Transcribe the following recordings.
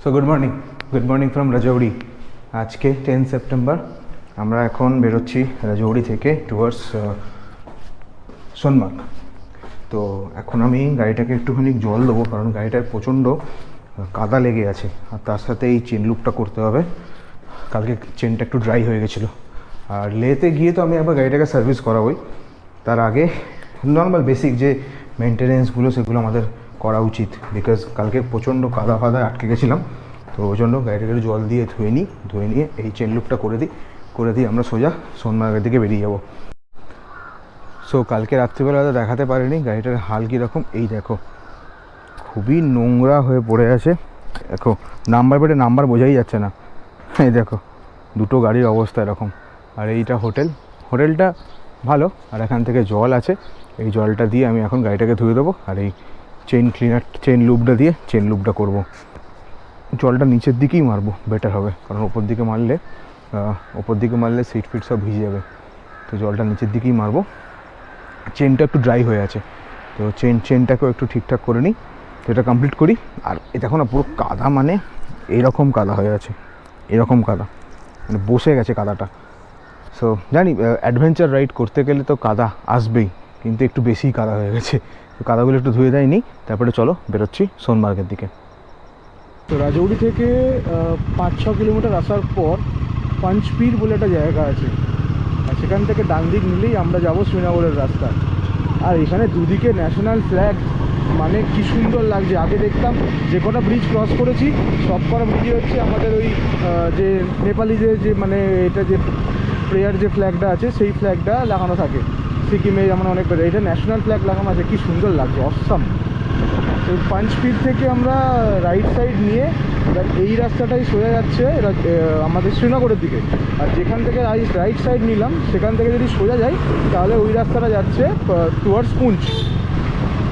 So good morning from Rajouri. আজকে 10 September. আমরা এখন বেরোচ্ছি রাজৌরি থেকে টুয়ার্ডস সোনমার্গ। তো এখন আমি গাড়িটাকে একটুখানি জল দেবো, কারণ গাড়িটার প্রচণ্ড কাদা লেগে আছে, আর তার সাথে এই চেন লুপটা করতে হবে। কালকে চেনটা একটু ড্রাই হয়ে গেছিলো। আর লেতে গিয়ে তো আমি একবার গাড়িটাকে সার্ভিস করাবোই, তার আগে নর্মাল বেসিক যে মেনটেনেন্সগুলো সেগুলো আমাদের করা উচিত। বিকজ কালকে প্রচণ্ড কাদা ফাদা আটকে গেছিলাম, তো ওই জন্য গাড়িটাকে জল দিয়ে ধুয়ে নিয়ে এই চেন লুপটা করে দিই আমরা সোজা সোনমার্গের দিকে বেরিয়ে যাব। সো কালকে রাত্রিবেলা দেখাতে পারিনি গাড়িটার হাল কীরকম। এই দেখো, খুবই নোংরা হয়ে পড়ে আছে। দেখো নাম্বার প্লেটে নাম্বার বোঝাই যাচ্ছে না। এই দেখো দুটো গাড়ির অবস্থা এরকম। আর এইটা হোটেলটা ভালো, আর এখান থেকে জল আছে। এই জলটা দিয়ে আমি এখন গাড়িটাকে ধুয়ে দেবো, আর এই চেন লুপটা দিয়ে চেন লুপটা করবো। জলটা নিচের দিকেই মারবো, বেটার হবে, কারণ ওপর দিকে মারলে সিট ফিট সব ভিজে যাবে। তো জলটা নিচের দিকেই মারবো। চেনটা একটু ড্রাই হয়ে আছে, তো চেনটাকেও একটু ঠিকঠাক করে নিই, তো এটা কমপ্লিট করি। আর এটা দেখো না, পুরো কাদা, মানে এইরকম কাদা হয়ে আছে, এরকম কাদা, মানে বসে গেছে কাদাটা। সো জানি অ্যাডভেঞ্চার রাইড করতে গেলে তো কাদা আসবেই, কিন্তু একটু বেশিই কাদা হয়ে গেছে। তো কাদাগুলো একটু ধুয়ে দেয়নি, তারপরে চলো বেরোচ্ছি সোনমার্গের দিকে। তো রাজৌরি থেকে 5-6 কিলোমিটার আসার পর পাঞ্চপীর বলে একটা জায়গা আছে, আর সেখান থেকে ডান দিক নিলেই আমরা যাব শ্রীনগরের রাস্তা। আর এখানে দুদিকে ন্যাশনাল ফ্ল্যাগ, মানে কি সুন্দর লাগছে। আগে দেখতাম যে কটা ব্রিজ ক্রস করেছি, সব কটা ব্রিজে হচ্ছে আমাদের ওই যে নেপালিদের যে মানে এটা যে প্রেয়ার যে ফ্ল্যাগটা আছে সেই ফ্ল্যাগটা লাগানো থাকে। সিকিমে যেমন অনেক বেড়ে, এটা ন্যাশনাল ফ্ল্যাগ লাগানো আছে, কি সুন্দর লাগছে, অসাম। তো পাঞ্চপীর থেকে আমরা রাইট সাইড নিয়ে এই রাস্তাটাই সোজা যাচ্ছে আমাদের শ্রীনগরের দিকে। আর যেখান থেকে রাইট সাইড নিলাম সেখান থেকে যদি সোজা যাই তাহলে ওই রাস্তাটা যাচ্ছে টুয়ার্ডস পুঞ্চ।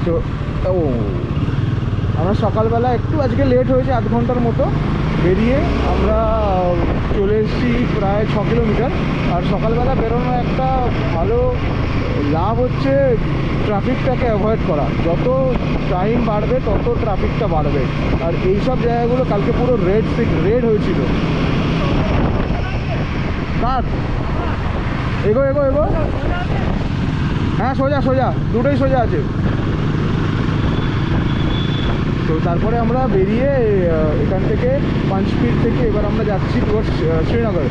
তো আমরা সকালবেলা একটু আজকে লেট হয়েছে, আধ ঘন্টার মতো বেরিয়ে আমরা চলে এসেছি প্রায় 6 কিলোমিটার। আর সকালবেলা বেরোনো একটা ভালো লাভ হচ্ছে ট্রাফিকটাকে অ্যাভয়েড করা। যত টাইম বাড়বে তত ট্রাফিকটা বাড়বে। আর এইসব জায়গাগুলো কালকে পুরো রেড হয়েছিল। কার এগো, হ্যাঁ সোজা দুটোই সোজা আছে। তো তারপরে আমরা বেরিয়ে এখান থেকে পাঞ্চপীর থেকে এবার আমরা যাচ্ছি টুয়ার্ডস শ্রীনগর।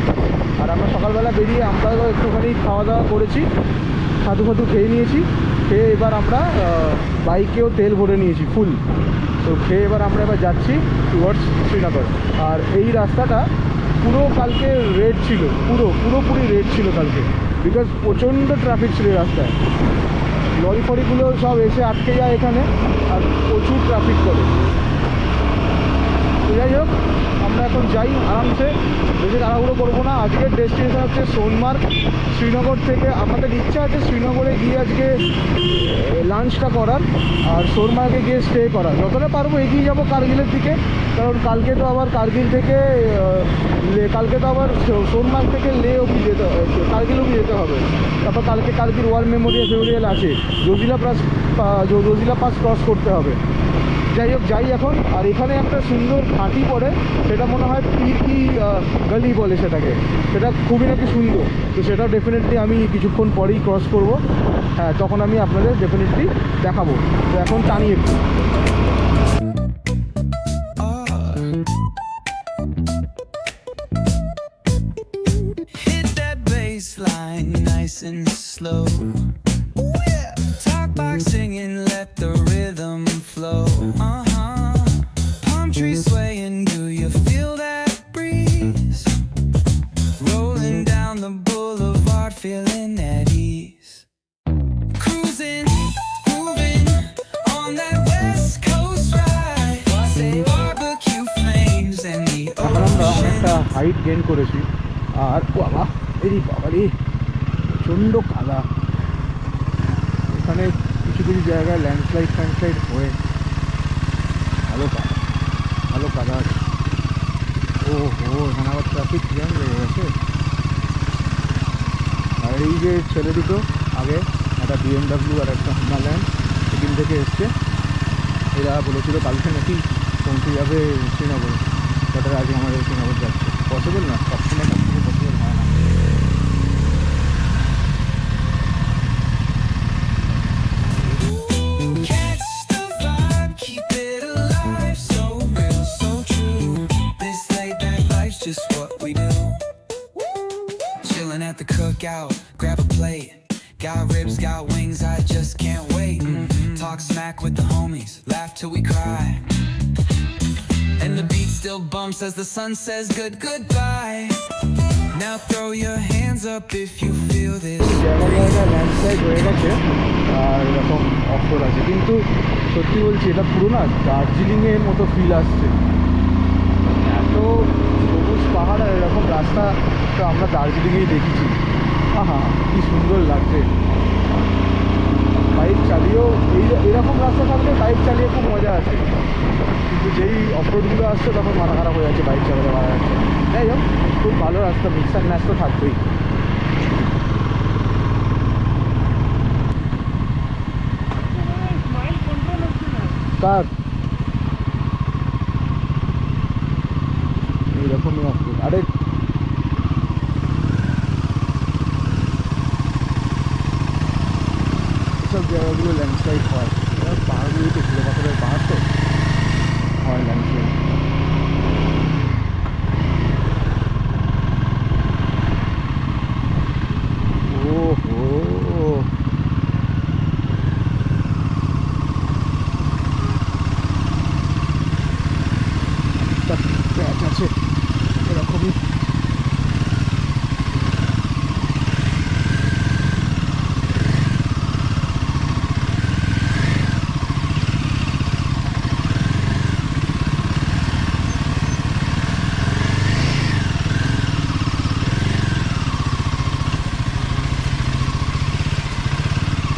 আর আমরা সকালবেলা বেরিয়ে আমরা একটুখানি খাওয়া দাওয়া করেছি, ছাতু খেয়ে নিয়েছি। খেয়ে এবার আমরা বাইকেও তেল ভরে নিয়েছি ফুল। তো খেয়ে আমরা যাচ্ছি টুয়ার্ডস শ্রীনগর। আর এই রাস্তাটা পুরো কালকে রেড ছিল, পুরোপুরি রেড ছিল কালকে, বিকজ প্রচণ্ড ট্রাফিক ছিল রাস্তায়। লরি ফরিগুলো সব এসে আটকে যায় এখানে, আর প্রচুর ট্রাফিক করে। তো যাই হোক, আমরা এখন যাই আরামসে, বেশি তাড়াহুড়ো করবো না। আজকের ডেস্টিনেশন হচ্ছে সোনমার্গ। শ্রীনগর থেকে আমাদের ইচ্ছা আছে শ্রীনগরে গিয়ে আজকে লাঞ্চটা করার, আর সোনমার্গে গিয়ে স্টে করার। যতটা পারবো এগিয়ে যাবো কার্গিলের দিকে, কারণ কালকে তো আবার সোনমার্গ থেকে কার্গিল অবধি যেতে হবে। তারপর কালকে কার্গিল ওয়ার মেমোরিয়াল আছে, জজিলা পাস ক্রস করতে হবে। যাই হোক, যাই এখন। আর এখানে একটা সুন্দর ঘাঁটি পড়ে, সেটা মনে হয় পীর কি গলি বলে সেটাকে, সেটা খুবই নাকি সুন্দর। তো সেটাও ডেফিনেটলি আমি কিছুক্ষণ পরেই ক্রস করব। হ্যাঁ, তখন আমি আপনাদের ডেফিনেটলি দেখাবো। তো এখন টানি একটু। Nice and slow. Ooh, yeah. Talk box singing, let the rhythm flow. Palm trees swaying, do you feel that breeze? Rolling down the boulevard, feeling at ease. Cruising, moving on that west coast ride. Say barbecue flames and the ocean. Height gain করেছি, আর বাবারে প্রচণ্ড কাদা। এখানে কিছু জায়গায় landslide হয়ে ভালো কাদা আছে। এখানে আবার ট্রাফিক জ্যাম লেগে গেছে। আর এই যে ছেলে দুটো, আগে একটা BMW আর একটা হিমালয়ান, সিকিম থেকে এসছে। এরা বলেছিল কালকে নাকি পৌঁছে যাবে শ্রীনগরে। রাস্তাটার আগে আমাদের কেনাবার যাচ্ছে, পসিবল না, সবসময় সব থেকে পসিবল হয় না। Catch the vibe, keep it alive. So real, so true. This laid back life's just what we do. Chilling at the cookout, grab a plate. Got ribs, got wings, I just can't wait. Talk smack with the homies, laugh till we cry. And the beat still bumps as the sun says goodbye. Now throw your hands up if you feel this. জায়গা জায়গায় landslide হয়ে গেছে আর এরকম off-road আছে, কিন্তু সত্যি বলছি এটা পুরো না দার্জিলিংয়ের মতো ফিল আসছে। এত সবুজ পাহাড় আর এরকম রাস্তা তো আমরা দার্জিলিংয়েই দেখেছি। হ্যাঁ, কি সুন্দর লাগছে। বাইক চালিয়েও এরকম রাস্তা থাকলে বাইক চালিয়ে খুব মজা আছে, কিন্তু যেই অফরোডগুলো আসছে তখন মাথা খারাপ হয়ে যাচ্ছে, বাইক চালাতে মারা যাচ্ছে। যাই হোক, খুব ভালো রাস্তা, মিক্স অ্যান্ড ম্যাচ তো থাকবেই। কার এইরকমই অফরোড, আরে এসব জায়গাগুলো ল্যান্ডস্লাইড হয়, পাহাড়গুলোতে ছিল পাথরের পাহাড় তো হয় ল্যান্ডস্লাইড। ওহো, একটা প্যাচ আছে এরকমই।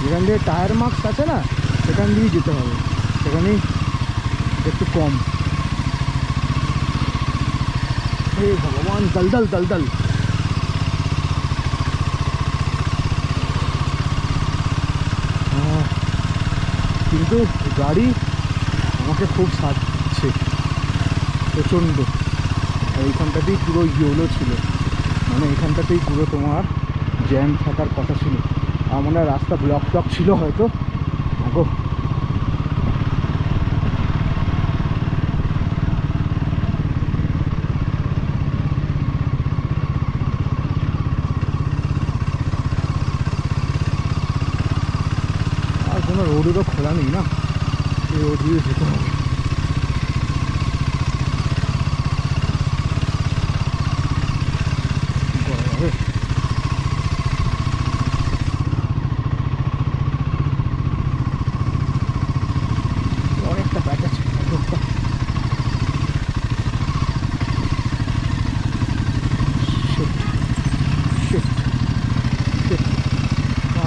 যেখান দিয়ে টায়ার মার্কস আছে না, সেখান দিয়েই যেতে হবে, সেখানেই একটু কম। হে ভগবান, দলদল দলদল। কিন্তু গাড়ি আমাকে খুব সাজছে প্রচণ্ড। আর এইখানটাতেই পুরো ইয়োলো ছিল, মানে এখানটাতেই পুরো তোমার জ্যাম থাকার কথা ছিল। আর মনে হয় রাস্তা ব্লক ছিল হয়তো। আগো আর কোনো রোডও তো খোলা নেই না, এই রোড দিয়ে যেতে হবে। অনেকটা প্যাচ আছে রোডটা।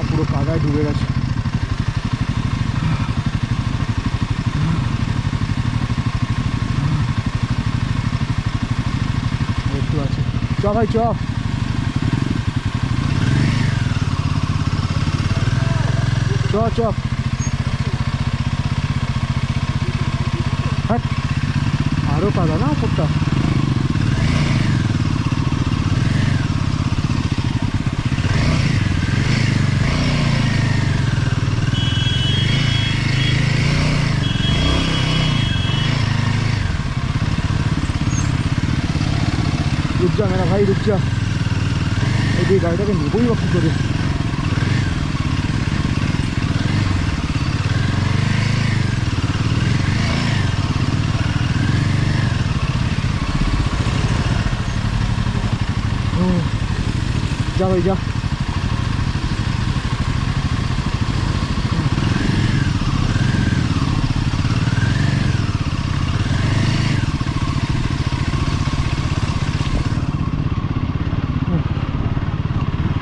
পুরো কাদায় ডুবে গেছে। একটু আছে, চ ভাই চ। চ চ, হ্যাঁ আরও কাদা না ওপরটা। रुक जा मेरा भाई, रुक जा। এই গাড়িটাকে নেবই বা কী করে। जा भाई जा।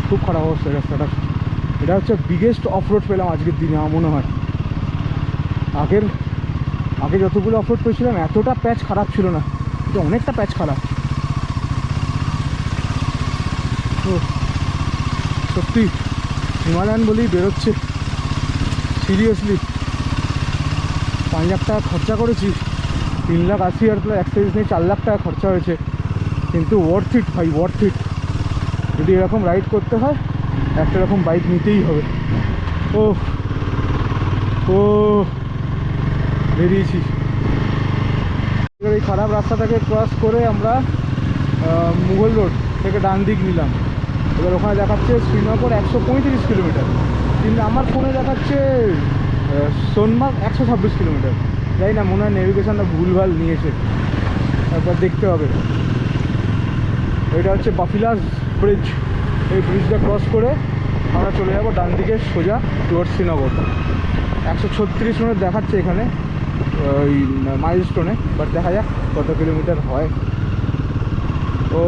খুব খারাপ অবস্থা রাস্তাটা। এটা হচ্ছে বিগেস্ট অফরোড পেলাম আজকের দিনে আমার মনে হয়। আগে যতগুলো অফরোড পেয়েছিলাম এতটা প্যাচ খারাপ ছিল না, এটা অনেকটা প্যাচ খারাপ। তো সত্যি হিমালয়ান বলেই বেরোচ্ছে। সিরিয়াসলি 5,000 টাকা খরচা করেছি, 3,80,000 প্লাস অ্যাক্সেসরিজ নিয়ে 4 লাখ টাকা খরচা হয়েছে, কিন্তু ওয়ার্থ ইট ভাই, ওয়ার্থ ইট। যদি এরকম রাইড করতে হয় একটা এরকম বাইক নিতেই হবে। ও ও বেরিয়েছি। এই খারাপ রাস্তাটাকে ক্রস করে আমরা মুঘল রোড থেকে ডান দিক নিলাম। এবার ওখানে দেখাচ্ছে শ্রীনগর 135 কিলোমিটার, কিন্তু আমার ফোনে দেখাচ্ছে সোনমার্গ 126 কিলোমিটার। যাই না, মনে হয় নেভিগেশনটা ভুলভাল নিয়েছে, একবার দেখতে হবে। এটা হচ্ছে বাফিলাস ব্রিজ। এই ব্রিজটা ক্রস করে আমরা চলে যাবো ডান দিকে সোজা টুয়ার্ডস শ্রীনগর। 136 মিনিট দেখাচ্ছে এখানে ওই মাইলস্টোনে, বাট দেখা যাক কত কিলোমিটার হয়। ও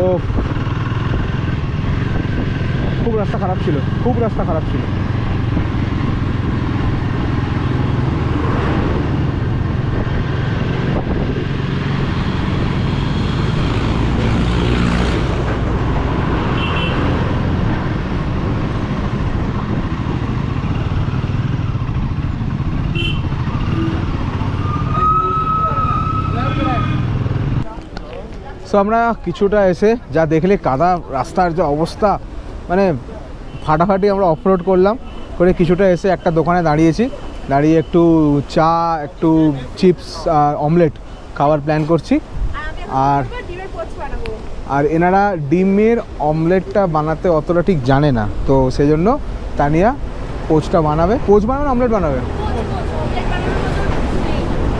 খুব রাস্তা খারাপ ছিল, খুব রাস্তা খারাপ ছিল। সো আমরা কিছুটা এসে যা দেখলে কাদা রাস্তার যে অবস্থা, মানে ফাটাফাটি আমরা অফরোড করলাম, করে কিছুটা এসে একটা দোকানে দাঁড়িয়েছি। দাঁড়িয়ে একটু চা, একটু চিপস আর অমলেট খাওয়ার প্ল্যান করছি। আর এনারা ডিমের অমলেটটা বানাতে অতটা ঠিক জানে না, তো সেই জন্য তানিয়া পোচটা বানাবে। পোচ বানাবে না অমলেট বানাবে?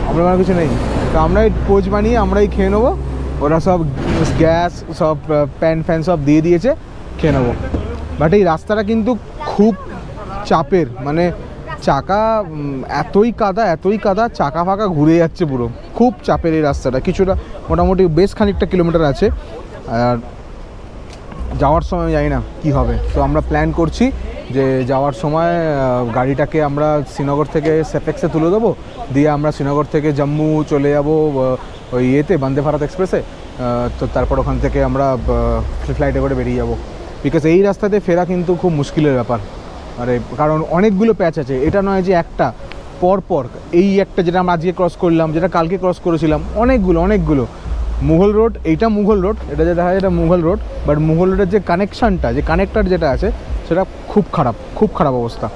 অমলেট বানানো কিছু নেই, তো আমরা এই পোচ বানিয়ে আমরাই খেয়ে নেবো। ওরা সব গ্যাস সব প্যান ফ্যান সব দিয়ে দিয়েছে, খেয়ে নেবো। বাট এই রাস্তাটা কিন্তু খুব চাপের, মানে চাকা এতই কাদা চাকা ফাঁকা ঘুরে যাচ্ছে পুরো। খুব চাপের এই রাস্তাটা, কিছুটা মোটামুটি বেশ খানিকটা কিলোমিটার আছে। আর যাওয়ার সময় জানি না কী হবে, তো আমরা প্ল্যান করছি যে যাওয়ার সময় গাড়িটাকে আমরা শ্রীনগর থেকে সেপেক্সে তুলে দেবো, দিয়ে আমরা শ্রীনগর থেকে জম্মু চলে যাব ওই ইয়েতে বন্দে ভারত এক্সপ্রেসে। তো তারপর ওখান থেকে আমরা ফ্লাইটে করে বেরিয়ে যাব, বিকজ এই রাস্তাতে ফেরা কিন্তু খুব মুশকিলের ব্যাপার। আরে কারণ অনেকগুলো প্যাচ আছে, এটা নয় যে একটা পর এই একটা যেটা আমরা আজকে ক্রস করলাম, যেটা কালকে ক্রস করেছিলাম, অনেকগুলো মুঘল রোড। এইটা মুঘল রোড, এটা যেটা হয় এটা মুঘল রোড, বাট মুঘল রোডের যে কানেকশানটা, যে কানেক্টার যেটা আছে সেটা খুব খারাপ অবস্থা।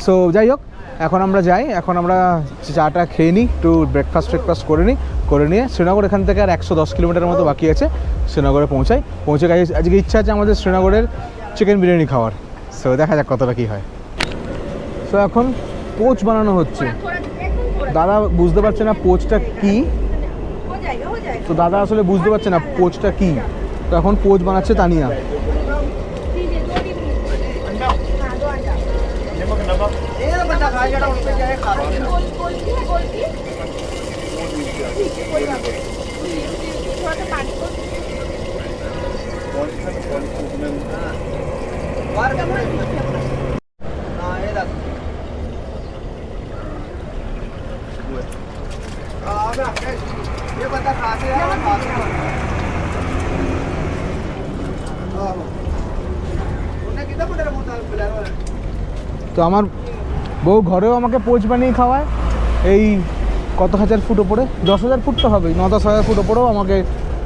সো যাই হোক, এখন আমরা যাই, এখন আমরা চাটা খেয়ে নিই, একটু ব্রেকফাস্ট করে নিয়ে শ্রীনগর এখান থেকে আর 110 কিলোমিটার মতো বাকি আছে, শ্রীনগরে পৌঁছে গেছে। আজকে ইচ্ছা আছে আমাদের শ্রীনগরের চিকেন বিরিয়ানি খাওয়ার। সো দেখা যাক কতটা কী হয়। সো এখন পোচ বানানো হচ্ছে। দাদা বুঝতে পারছে না পোচটা কী, তো দাদা আসলে বুঝতে পারছে না পোচটা কী, তো এখন পোচ বানাচ্ছে তানিয়া। তো আমার বউ ঘরেও আমাকে পোচ বানিয়ে খাওয়ায়, এই কত হাজার ফুট ওপরে, 10,000 ফুট তো হবেই, 9-10 হাজার ফুট ওপরেও আমাকে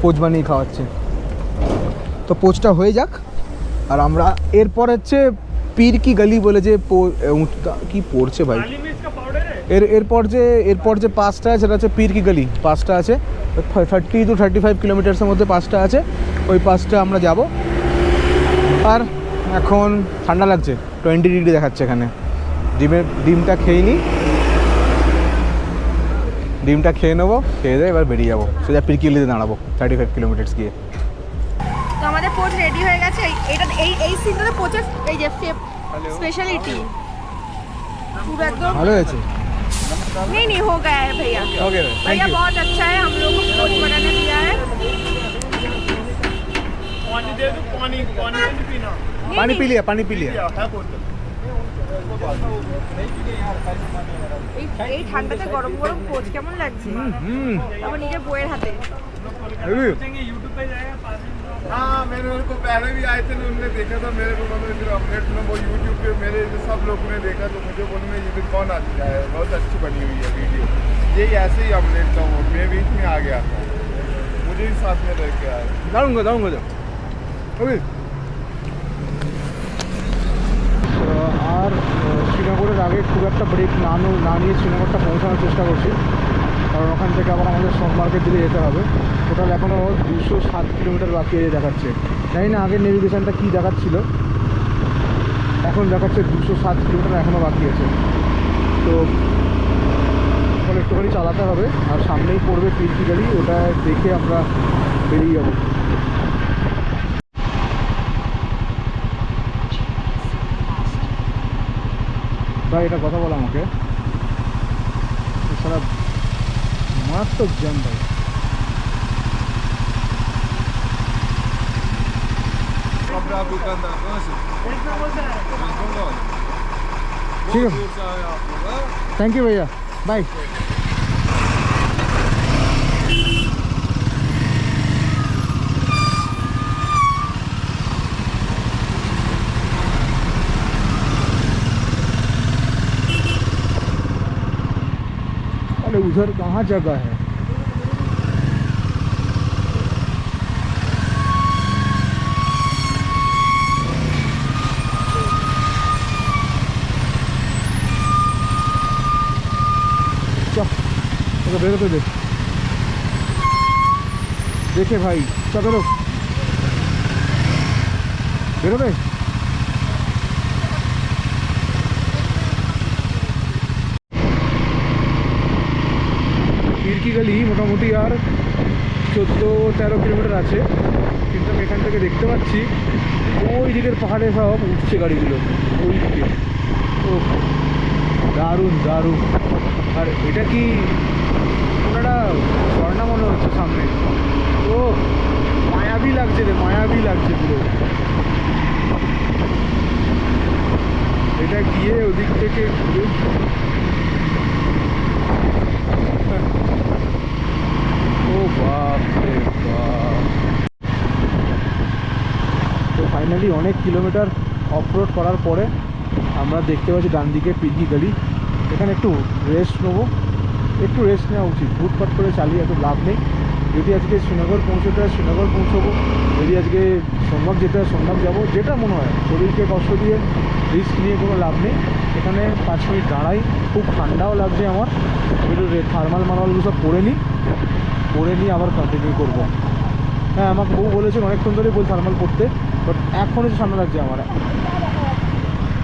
পোচ বানিয়ে খাওয়াচ্ছে। তো পোচটা হয়ে যাক, আর আমরা এরপর হচ্ছে পীর কি গলি বলে যে কি পড়ছে ভাই, এরপর যে পাসটা আছে সেটা হচ্ছে পীর কি গলি পাসটা আছে, 30 to 35 কিলোমিটার্সের মধ্যে পাসটা আছে, ওই পাসটা আমরা যাব। আর এখন ঠান্ডা লাগছে, 20 ডিগ্রি দেখাচ্ছে এখানে। ডিমটা খেয়ে নিই, ডিমটা খেয়ে নেবো, খেয়ে দিয়ে এবার বেরিয়ে যাবো সোজা পীর কি গলিতে দাঁড়াবো 35 কিলোমিটার্স গিয়ে। তো আমাদের পোচ রেডি হয়ে গেছে। এটা এই সিনটাতে পোচের এই যে স্পেশালিটি पूरा एकदम ভালো হয়েছে। नहीं हो गया है भैया। ओके भैया बहुत अच्छा है, हम लोग को पोच बनाने दिया है। पानी दे दो, पानी नहीं पीना। पानी पी लिया है बोतल। এই ঠান্ডাতে গরম পোচ কেমন লাগছে? আবার নিজের বইয়ের হাতে। यूट्यूब पे जाएगा। हाँ, मेरे को पहले भी आए थे, उन्होंने देखा था मेरे को, फिर अपडेट में वो यूट्यूब पे मेरे सब लोगों ने देखा, तो मुझे बोले ये भी कौन आता है, बहुत अच्छी बनी हुई है वीडियो। यही ऐसे ही अब लेता हूँ, मैं बीच में आ गया था, मुझे भी साथ में लेके आया। দারুণ দারুণ ওকে। আর শ্রীনগরের আগে খুব একটা ব্রেক না নিয়ে শ্রীনগরটা পৌঁছানোর চেষ্টা করছি, কারণ ওখান থেকে আবার আমাদের সোনমার্গের দিকে যেতে হবে। টোটাল এখনও 207 কিলোমিটার বাকি দেখাচ্ছে। জানি না আগের নেভিগেশনটা কী দেখাচ্ছিল, এখন দেখাচ্ছে 207 কিলোমিটার এখনও বাকি আছে। তো এখন একটুখানি চালাতে হবে, আর সামনেই পড়বে পিরকি গাড়ি, ওটা দেখে আমরা বেরিয়ে যাবো। ভাই এটা কথা বলা আমাকে, সারা মারাত্মক জ্যাম ভাই। कपड़ा आप दुकानदार कहाँ से? ठीक है, दूर से आए आप लोग, हाँ? थैंक यू भैया, बाय। अरे उधर कहाँ जगह है? चल बेरोते देख, देखे भाई, चल बेरो बेरोते। পিরকি গলি মোটামুটি আর 14-13 কিলোমিটার আছে, কিন্তু আমি এখান থেকে দেখতে পাচ্ছি ওই দিকের পাহাড়ে সব উঠছে গাড়িগুলো, ওই দিকে। ও দারুণ দারুণ। আর এটা কি ওনারা ঝর্ণা মনে হচ্ছে সামনে, ও মায়াবী লাগছে রে, মায়াবী লাগছে পুরো। এটা গিয়ে ওদিক থেকে ঘুরে ও বাপ রে বাপ। তো ফাইনালি অনেক কিলোমিটার অফরোড করার পরে আমরা দেখতে পাচ্ছি ডান দিকে পিরকি গলি। এখানে একটু রেস্ট নেবো, একটু রেস্ট নেওয়া উচিত, হুটপাট করে চালিয়ে এত লাভ নেই। যদি আজকে শ্রীনগর পৌঁছতে হয় শ্রীনগর পৌঁছবো, যদি আজকে সোনমার্গ যেতে হয় সোনমার্গ যাবো, যেটা মনে হয়। শরীরকে কষ্ট দিয়ে রিস্ক নিয়ে কোনো লাভ নেই। এখানে 5 মিনিট দাঁড়াই, খুব ঠান্ডাও লাগছে আমার, একটু থার্মাল মার্মালগুলো সব পরে নিয়ে আবার কন্টিনিউ করবো। হ্যাঁ, আমাকে বউ বলেছেন অনেকক্ষণ ধরেই বল থার্মাল পরতে, বাট এখন এসে ঠান্ডা লাগছে আমার।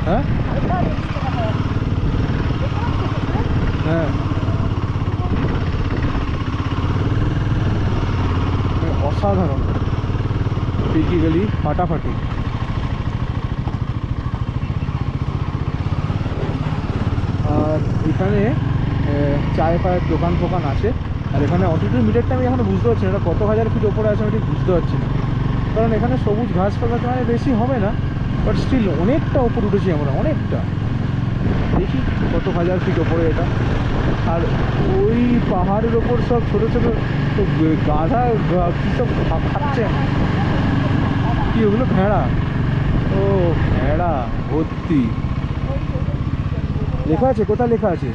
হ্যাঁ হ্যাঁ, অসাধারণ পিরকি গলি, ফাটাফাটি। আর এখানে চায় পায়ের দোকান ফোকান আছে। আর এখানে অল্টিটিউড মিটারটা আমি এখনো বুঝতে পারছি না এটা কত হাজার ফিট ওপরে আছে, আমি ঠিক বুঝতে পারছি না, কারণ এখানে সবুজ ঘাসপালা মানে বেশি হবে না, বাট স্টিল অনেকটা ওপর উঠেছি আমরা, অনেকটা। দেখি কত হাজার ফিট ওপরে এটা। আর ওই পাহাড়ের ওপর সব ছোটো ছোটো গাধা কী সব খাচ্ছে, কি ওগুলো ভেড়া, ও ভেড়া ভর্তি। লেখা আছে, কোথায় লেখা আছে?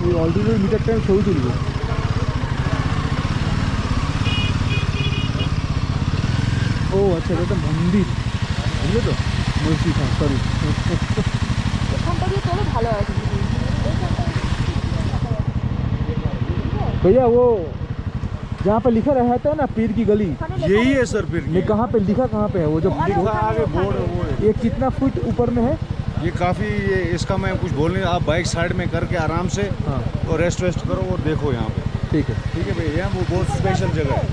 এই অল্টিটিউড মিটারটা আমি ছবি তুলব। ও আচ্ছা, এটা একটা মন্দির, বুঝলে তো, মসজিদ। হ্যাঁ সরি, এখানটা দিয়ে তোলো ভালো আছে। भैया वो जहाँ पे लिखा रहता है ना पीर की गली, यही है सर फिर ये कहाँ पे लिखा, कहाँ पे है वो जो लिखा आगे बोर्ड है वो है। ये कितना फुट ऊपर में है? ये काफ़ी, ये इसका मैं कुछ बोल नहीं, आप बाइक साइड में करके आराम से हाँ और रेस्ट वेस्ट करो और देखो यहाँ पे। ठीक है। ठीक है भैया, वो बहुत स्पेशल जगह है,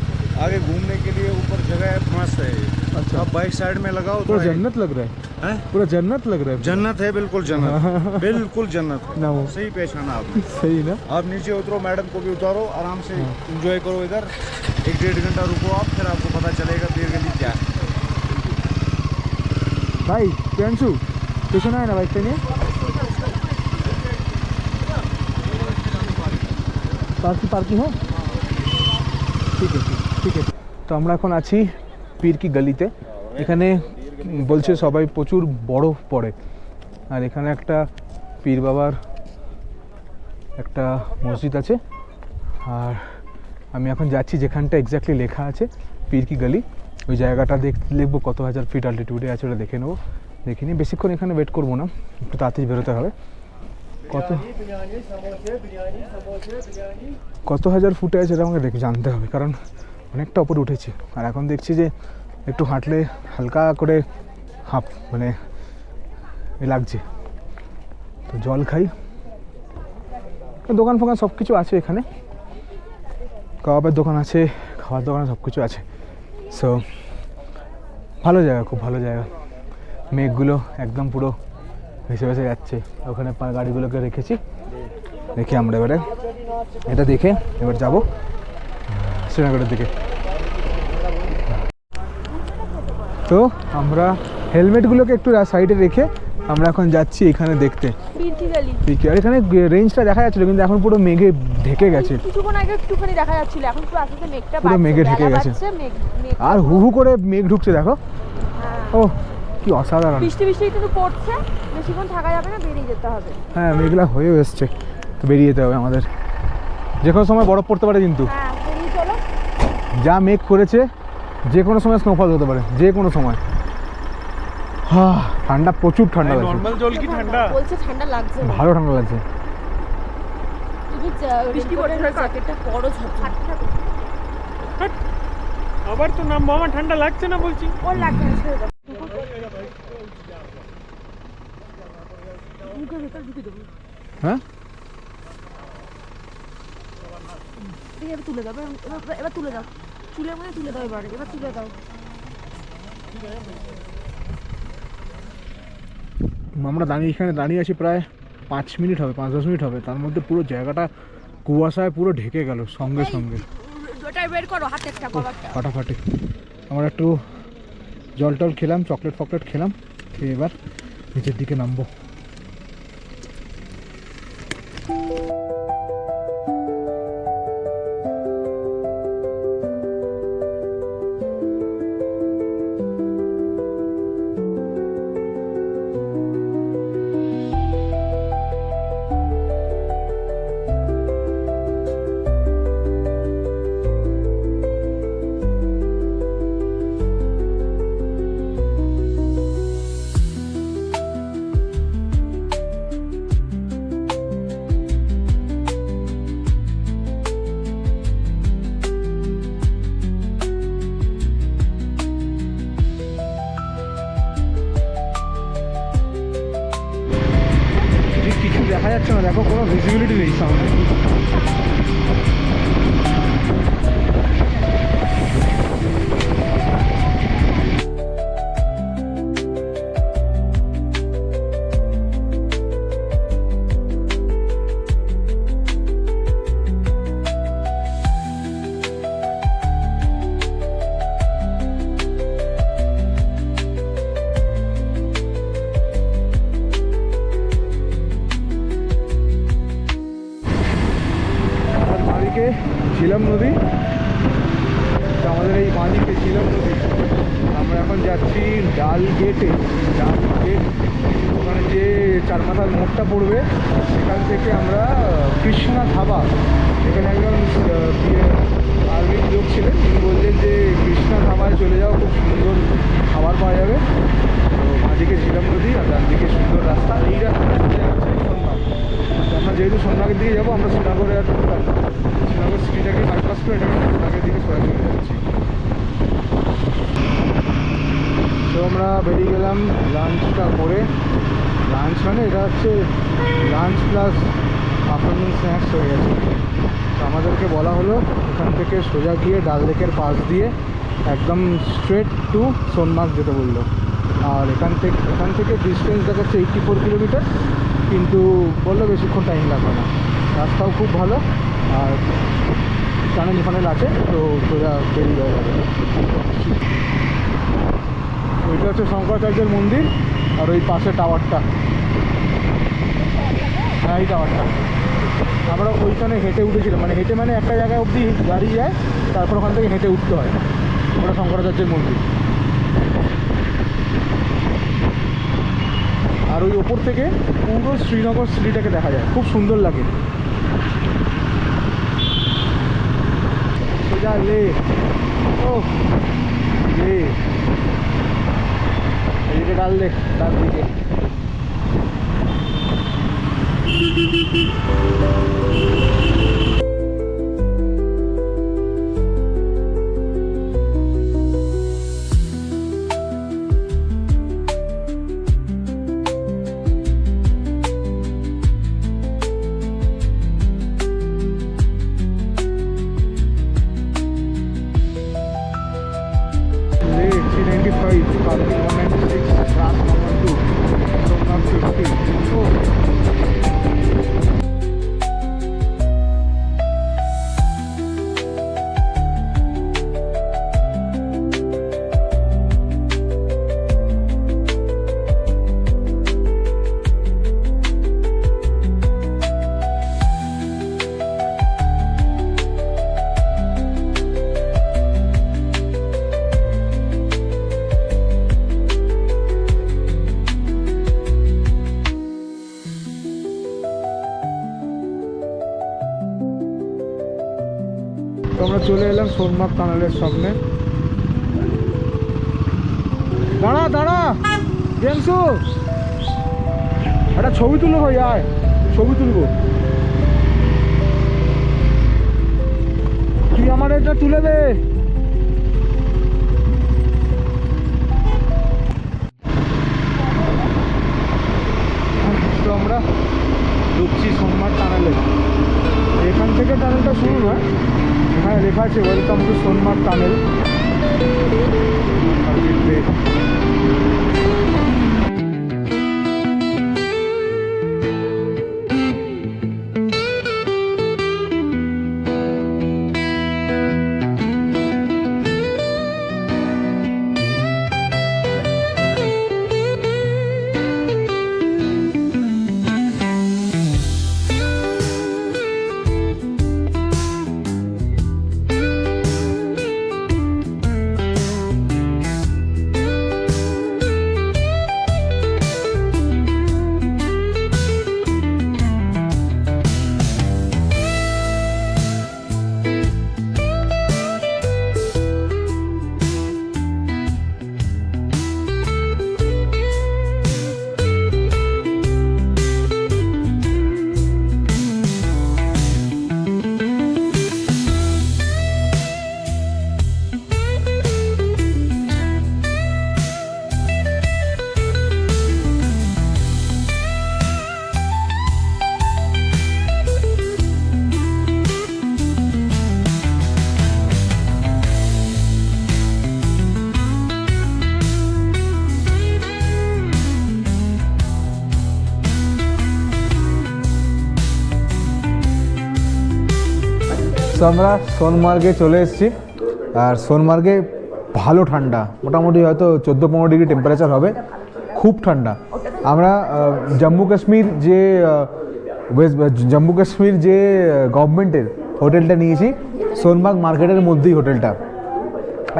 आगे घूमने के लिए ऊपर जगह है, मस्त है ये। अच्छा, आप बाइक साइड में लगाओ तो पूरा जन्नत लग रहा है, पूरा जन्नत लग रहा है। जन्नत है, बिल्कुल जन्नत, बिल्कुल जन्नत है। ना वो सही पहचाना आपने। सही ना। आप नीचे उतरो, मैडम को भी उतारो, आराम से एंजॉय करो इधर, 1-1.5 घंटा रुको आप, फिर आपको पता चलेगा पीर गली क्या है। भाई प्रियांशु पेছনে है ना বাইকটা নিয়ে, পার্কিং হ্যাঁ, ঠিক আছে ঠিক আছে। তো আমরা এখন আছি পীরকি গলিতে। এখানে বলছে সবাই প্রচুর বরফ পড়ে, আর এখানে একটা পীর বাবার একটা মসজিদ আছে। আর আমি এখন যাচ্ছি যেখানটা এক্স্যাক্টলি লেখা আছে পীর কি গলি, ওই জায়গাটা দেখবো কত হাজার ফিট অল্টিটিউডে আছে, ওটা দেখে নেবো। দেখে নিয়ে বেশিক্ষণ এখানে ওয়েট করবো না, একটু তাড়াতাড়ি বেরোতে হবে। কত হাজার ফুটে আছে এটা আমাকে জানতে হবে, কারণ অনেকটা উপরে উঠেছি। আর এখন দেখছি যে একটু হাঁটলে হালকা করে মানে লাগছে। তো জল খাই, দোকান ফোকান সব কিছু আছে এখানে, কাবাবের দোকান আছে, খাওয়ার দোকান সব কিছু আছে। সো ভালো জায়গা, খুব ভালো জায়গা। মেঘগুলো একদম পুরো ভেসে ভেসে যাচ্ছে। ওখানে গাড়িগুলোকে রেখেছি, দেখি আমরা এবারে এটা দেখে এবার যাবো শ্রীনগরের দিকে। তো আমরা হেলমেটগুলোকে একটু সাইডে রেখে আমরা এখন যাচ্ছি এখানে দেখতে। আর এখানে রেঞ্জটা দেখা যাচ্ছিল, কিন্তু এখন পুরো মেঘে ঢেকে গেছে। কিছুক্ষণ আগে একটুখানি দেখা যাচ্ছিল, এখন পুরো আস্তে আস্তে মেঘটা পুরো মেঘে ঢেকে গেছে। আর হু হু করে মেঘ ঢুকছে, দেখো। ও কি অসাধারণ। বৃষ্টি কিন্তু পড়ছে, বেশিক্ষণ থাকা যাবে না, বেরিয়ে যেতে হবে। হ্যাঁ, মেঘলা হয়েও এসছে, তো বেরিয়ে যেতে হবে আমাদের। যে কোনো সময় বরফ পড়তে পারে, কিন্তু হ্যাঁ বেরিয়ে চলো। যা মেঘ করেছে যে কোনো সময় স্নোফল হতে পারে, যে কোনো সময়। হ্যাঁ, ঠান্ডা, প্রচুর ঠান্ডা লাগছে। নরমাল জল কি ঠান্ডা? বলছে ঠান্ডা লাগছে, ভালো ঠান্ডা লাগছে। তুমি বৃষ্টি পড়ছে, জ্যাকেটটা পরো, ঝাপটা আবার তো নাম মামা, ঠান্ডা লাগছে না বলছি। ওর লাগছে না, ছেড়ে দাও। মুখের ভেতর ঢুকে দেবো। হ্যাঁ, এবার তুলে দাও, এবার তুলে দাও, চুলের মধ্যে তুলে দাও, এবার তুলে দাও। আমরা এখানে দাঁড়িয়ে আছি প্রায় 5 মিনিট হবে, 5-10 মিনিট হবে। তার মধ্যে পুরো জায়গাটা কুয়াশায় পুরো ঢেকে গেল সঙ্গে সঙ্গে। ওটাই বের করো, হাতে একটা কভারটা। ফাটাফাটি। আমরা একটু জল টল খেলাম, চকলেট খেলাম, খেয়ে এবার নিচের দিকে নামবো। কিছু দেখা যাচ্ছে না, দেখো, কোনো ভিজিবিলিটি নেই সামনে। ঝিলাম নদী, আমাদের এই বাঁদিকে ঝিলাম নদী। আমরা এখন যাচ্ছি ডাল গেট। ওখানে যে চারমাথার মোড়টা পড়বে, সেখান থেকে আমরা কৃষ্ণা ধাবা, এখানে একজন আর্মির লোক ছিলেন, তিনি বললেন যে কৃষ্ণা ধাবায় চলে যাও, খুব সুন্দর খাবার পাওয়া যাবে। তো বাঁদিকে ঝিলাম নদী আর ডান দিকে সুন্দর রাস্তা। এই রাস্তাটা চলে যাচ্ছে সোনমার্গ। আমরা যেহেতু সোনমার্গের দিকে যাবো, আমরা শ্রীনগরে আর শ্রীনগর সিটিটাকে বাইপাস করে এটাকে সোনমার্গের দিকে সরাসরি যাচ্ছি। তো আমরা বেরিয়ে গেলাম লাঞ্চটা করে। লাঞ্চ মানে এটা হচ্ছে লাঞ্চ প্লাস আফটারনুন স্ন্যাক্স হয়ে গেছে। তো আমাদেরকে বলা হলো এখান থেকে সোজা গিয়ে ডাল লেকের পাশ দিয়ে একদম স্ট্রেট টু সোনমার্গ যেতে বললো। আর এখান থেকে ডিস্টেন্স দেখাচ্ছে 84 কিলোমিটার, কিন্তু বললো বেশিক্ষণ টাইম লাগবে না, রাস্তাও খুব ভালো আর টানেল আছে, তো সোজা বেরিয়ে যাওয়া যাবে। ওইটা হচ্ছে শঙ্করাচার্যের মন্দির, আর ওই পাশে টাওয়ারটা, হ্যাঁ এই টাওয়ারটা। আমরা ওইখানে হেঁটে উঠেছিলাম, মানে হেঁটে মানে একটা জায়গায় অবধি গাড়ি যায়, তারপর ওখান থেকে হেঁটে উঠতে হয়। ওটা শঙ্করাচার্যের মন্দির। আর ওই ওপর থেকে পুরো শ্রীনগর সিটিটাকে দেখা যায়, খুব সুন্দর লাগে। जा ले ओ ले এদিকে ডাল দে ডাল দিকে তো আমরা চলে এলাম সোনমার্গ টানেলের সামনে। দাঁড়া দাঁড়া জেমসু, একটা ছবি তুলো ভাই, আয় ছবি তুলবো। তুই আমার এটা তুলে দে। তো আমরা ঢুকছি সোনমার্গ টানেলে। এখান থেকে টানেলটা শুরু নয়, এখানে লেখা আছে ওয়েলকাম টু সোনমার্গ টানেল। তো আমরা সোনমার্গে চলে এসেছি। আর সোনমার্গে ভালো ঠান্ডা, মোটামুটি হয়তো 14-15 ডিগ্রি টেম্পারেচার হবে, খুব ঠান্ডা। আমরা জম্মু কাশ্মীর যে গভর্নমেন্টের হোটেলটা নিয়েছি, সোনমার্গ মার্কেটের মধ্যেই হোটেলটা,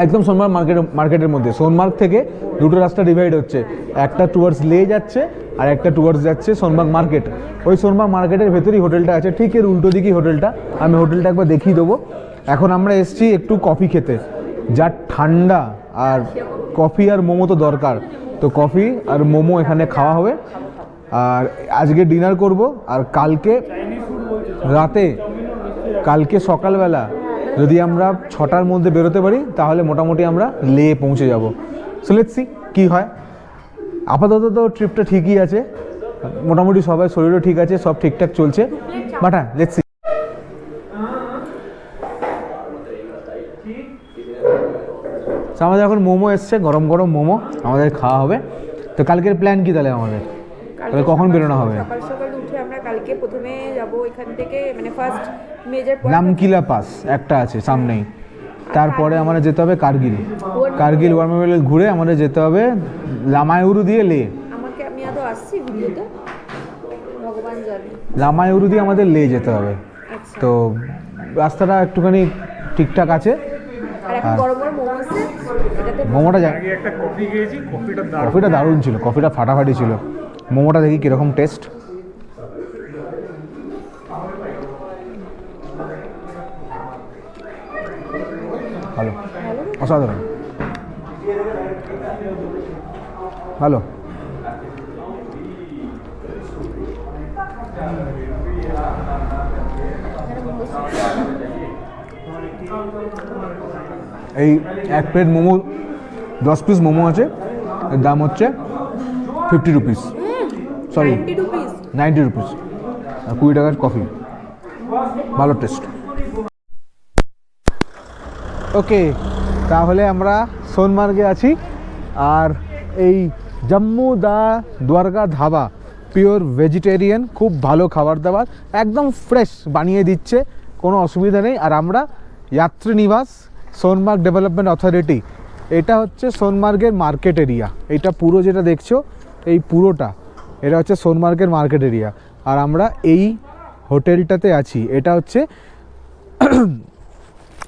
একদম সোনমার্গ মার্কেটের মধ্যে। সোনমার্গ থেকে দুটো রাস্তা ডিভাইড হচ্ছে, একটা টুয়ার্ডস লে যাচ্ছে আর একটা টুয়ার্ডস যাচ্ছে সোনমার্গ মার্কেট। ওই সোনমার্গ মার্কেটের ভেতরেই হোটেলটা আছে, ঠিক এর উল্টো দিকেই হোটেলটা। আমি হোটেলটা একবার দেখিয়ে দেবো। এখন আমরা এসেছি একটু কফি খেতে, যা ঠান্ডা, আর কফি আর মোমো তো দরকার, তো কফি আর মোমো এখানে খাওয়া হবে। আর আজকে ডিনার করব, আর কালকে সকালবেলা যদি আমরা 6টার মধ্যে বেরোতে পারি তাহলে মোটামুটি আমরা লে পৌঁছে যাব। সো লেটস সি কী হয়। আপাতত তো ট্রিপটা ঠিকই আছে, মোটামুটি সবাই শরীরও ঠিক আছে, সব ঠিকঠাক চলছে, বাট হ্যাঁ লেটস সি। আমাদের এখন মোমো এসছে, গরম গরম মোমো আমাদের খাওয়া হবে। তো কালকের প্ল্যান কি তাহলে আমাদের? তাহলে কখন বেরোনো হবে? সকাল সকাল উঠে আমরা কালকে প্রথমে যাব এখান থেকে, মানে ফার্স্ট মেজর নামকিলা পাস একটা আছে সামনেই, তারপরে আমাদের যেতে হবে কার্গিল ওয়ার মেমোরিয়াল ঘুরে আমাদের যেতে হবে লামায়ুরু দিয়ে লে। আমি আদৌ আসছি ভিডিওতে, ভগবান জানে। লামায়ুরু দিয়ে আমাদের লে যেতে হবে। তো রাস্তাটা একটুখানি ঠিকঠাক আছে। মোমোটা একটা কফি খেয়েছি, কফিটা দারুণ ছিল, কফিটা ফাটাফাটি ছিল। মোমোটা দেখি কীরকম টেস্ট। ভালো, অসাধারণ ভালো। এই এক প্লেট মোমো 10 পিস মোমো আছে, এর দাম হচ্ছে 50 রুপিস, সরি 90 রুপিস, আর 20 টাকার কফি, ভালো টেস্ট। ওকে, তাহলে আমরা সোনমার্গে আছি, আর এই জম্মু দা দ্বারকা ধাবা পিওর ভেজিটেরিয়ান, খুব ভালো খাবার দাবার, একদম ফ্রেশ বানিয়ে দিচ্ছে, কোনো অসুবিধা নেই। আর আমরা যাত্রী নিবাস সোনমার্গ ডেভেলপমেন্ট অথরিটি, এটা হচ্ছে সোনমার্গের মার্কেট এরিয়া, এটা পুরো যেটা দেখছো এই পুরোটা এটা হচ্ছে সোনমার্গের মার্কেট এরিয়া। আর আমরা এই হোটেলটাতে আছি, এটা হচ্ছে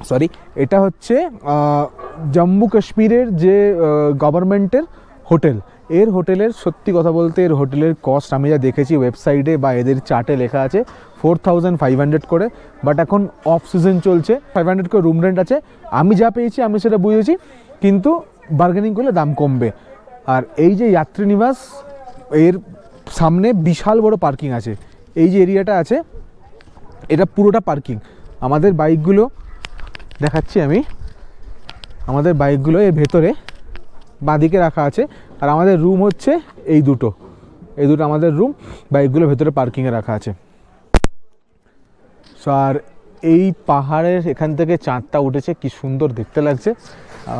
সরি এটা হচ্ছে জম্মু কাশ্মীরের যে গভর্নমেন্টের হোটেল। এর হোটেলের সত্যি কথা বলতে এর হোটেলের কস্ট আমি যা দেখেছি ওয়েবসাইটে বা এদের চার্টে লেখা আছে 4500 করে, বাট এখন অফ সিজন চলছে, 500 করে রুম রেন্ট আছে। আমি যা পেয়েছি আমি সেটা বুঝেছি, কিন্তু বার্গেনিং করলে দাম কমবে। আর এই যে যাত্রী নিবাস, এর সামনে বিশাল বড় পার্কিং আছে, এই যে এরিয়াটা আছে এটা পুরোটা পার্কিং। আমাদের বাইকগুলো দেখাচ্ছি আমি, আমাদের বাইকগুলো এর ভেতরে বাঁদিকে রাখা আছে, আর আমাদের রুম হচ্ছে এই দুটো আমাদের রুম, বাইকগুলো ভেতরে পার্কিংয়ে রাখা আছে। সো আর এই পাহাড়ের এখান থেকে চাঁদটা উঠেছে, কি সুন্দর দেখতে লাগছে।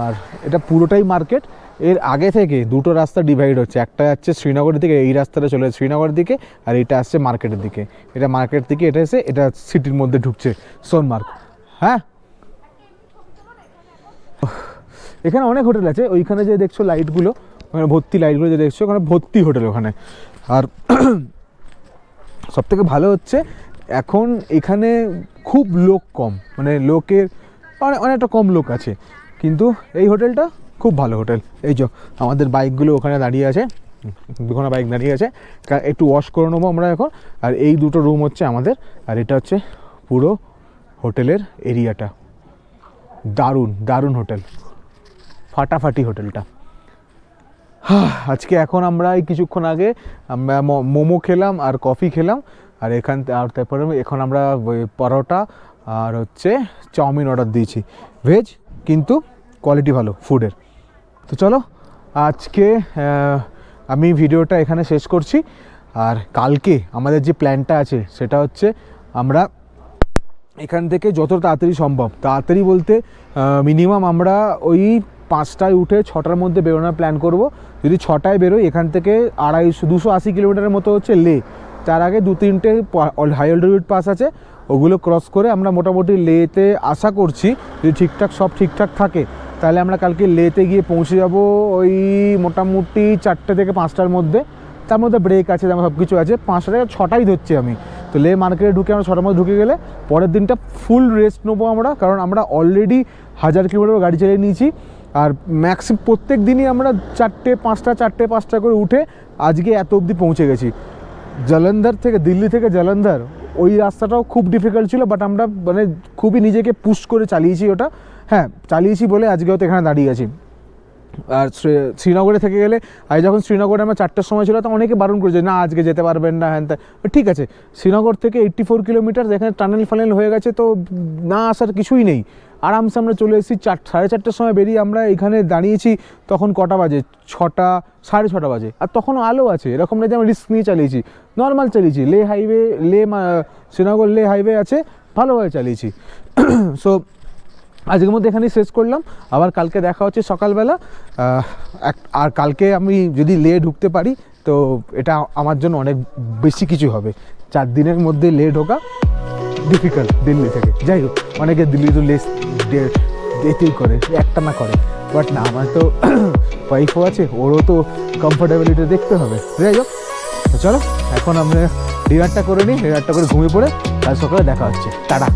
আর এটা পুরোটাই মার্কেট, এর আগে থেকে দুটো রাস্তা ডিভাইড হচ্ছে, একটা যাচ্ছে শ্রীনগরের দিকে, এই রাস্তাটা চলে যাচ্ছে শ্রীনগরের দিকে, আর এটা আসছে মার্কেটের দিকে, এটা মার্কেট থেকে এটা এসে এটা সিটির মধ্যে ঢুকছে সোনমার্গ। হ্যাঁ, এখানে অনেক হোটেল আছে, ওইখানে যে দেখছো লাইটগুলো, ওখানে ভর্তি লাইটগুলো যে দেখছো, ওখানে ভর্তি হোটেল ওখানে। আর সবথেকে ভালো হচ্ছে এখন এখানে খুব লোক কম, মানে লোকের অনেকটা কম লোক আছে, কিন্তু এই হোটেলটা খুব ভালো হোটেল। এই যে আমাদের বাইকগুলো ওখানে দাঁড়িয়ে আছে, দুখানা বাইক দাঁড়িয়ে আছে, একটু ওয়াশ করে নেবো আমরা এখন। আর এই দুটো রুম হচ্ছে আমাদের, আর এটা হচ্ছে পুরো হোটেলের এরিয়াটা। দারুণ দারুণ হোটেল, ফাটাফাটি হোটেলটা। আজকে এখন আমরা এই কিছুক্ষণ আগে আমরা মোমো খেলাম আর কফি খেলাম, আর তারপরে এখন আমরা পরোটা আর হচ্ছে চাউমিন অর্ডার দিয়েছি, ভেজ, কিন্তু কোয়ালিটি ভালো ফুডের। তো চলো আজকে আমি ভিডিওটা এখানে শেষ করছি। আর কালকে আমাদের যে প্ল্যানটা আছে সেটা হচ্ছে আমরা এখান থেকে যত তাড়াতাড়ি সম্ভব, তাড়াতাড়ি বলতে মিনিমাম আমরা ওই 5টায় উঠে 6টার মধ্যে বেরোনোর প্ল্যান করব। যদি 6টায় বেরোই, এখান থেকে 280 কিলোমিটারের মতো হচ্ছে লে, তার আগে 2-3টে হাই অল্টিটিউড পাস আছে, ওগুলো ক্রস করে আমরা মোটামুটি লেতে আশা করছি, যদি সব ঠিকঠাক থাকে তাহলে আমরা কালকে লেতে গিয়ে পৌঁছে যাব ওই মোটামুটি 4টে থেকে 5টার মধ্যে। তার মধ্যে ব্রেক আছে, যেমন সব কিছু আছে, 5টা থেকে 6টাই ধরছি আমি। তো লে মার্কেটে ঢুকে আমরা 6টার মধ্যে ঢুকে গেলে পরের দিনটা ফুল রেস্ট নেবো আমরা, কারণ আমরা অলরেডি 1000 কিলোমিটার গাড়ি চালিয়ে নিয়েছি। আর ম্যাক্সিমাম প্রত্যেক দিনই আমরা 4টে 5টা করে উঠে আজকে এত অবধি পৌঁছে গেছি। জলন্ধর থেকে, দিল্লি থেকে জলন্ধর, ওই রাস্তাটাও খুব ডিফিকাল্ট ছিল, বাট আমরা মানে খুবই নিজেকে পুশ করে চালিয়েছি ওটা। হ্যাঁ, চালিয়েছি বলে আজকে হয়তো এখানে দাঁড়িয়ে আছি। আর শ্রীনগরে থেকে গেলে, আজ যখন শ্রীনগরে আমরা 4টার সময় ছিল, তো অনেকে বারণ করেছে না আজকে যেতে পারবেন না, হ্যান ত্যান। ঠিক আছে, শ্রীনগর থেকে 84 কিলোমিটার, যেখানে টানেল হয়ে গেছে, তো না আসার কিছুই নেই, আরামসে আমরা চলে এসেছি। 4-4:30টার সময় বেরিয়ে আমরা এখানে দাঁড়িয়েছি, তখন কটা বাজে? 6টা 6:30 বাজে, আর তখনও আলো আছে, এরকম না যে আমরা রিস্ক নিয়ে চালিয়েছি, নর্মাল চালিয়েছি। শ্রীনগর লে হাইওয়ে আছে, ভালোভাবে চালিয়েছি। সো আজকের মধ্যে এখানেই শেষ করলাম, আবার কালকে দেখা হচ্ছে সকালবেলা। আর কালকে আমি যদি লে ঢুকতে পারি তো এটা আমার জন্য অনেক বেশি কিছু হবে। 4 দিনের মধ্যে লে ঢোকা ডিফিকাল্ট দিল্লি থেকে। যাই হোক, অনেকে দিল্লি তো ডেতেই করে, একটা না করে, বাট না, আমার তো ওয়াইফও আছে, ওরও তো কমফোর্টেবিলিটি দেখতে হবে। যাই হোক, চলো এখন আমরা ডিনারটা করে নিই, ডিনারটা করে ঘুমিয়ে পড়ে কাল সকালে দেখা হচ্ছে। টাটা।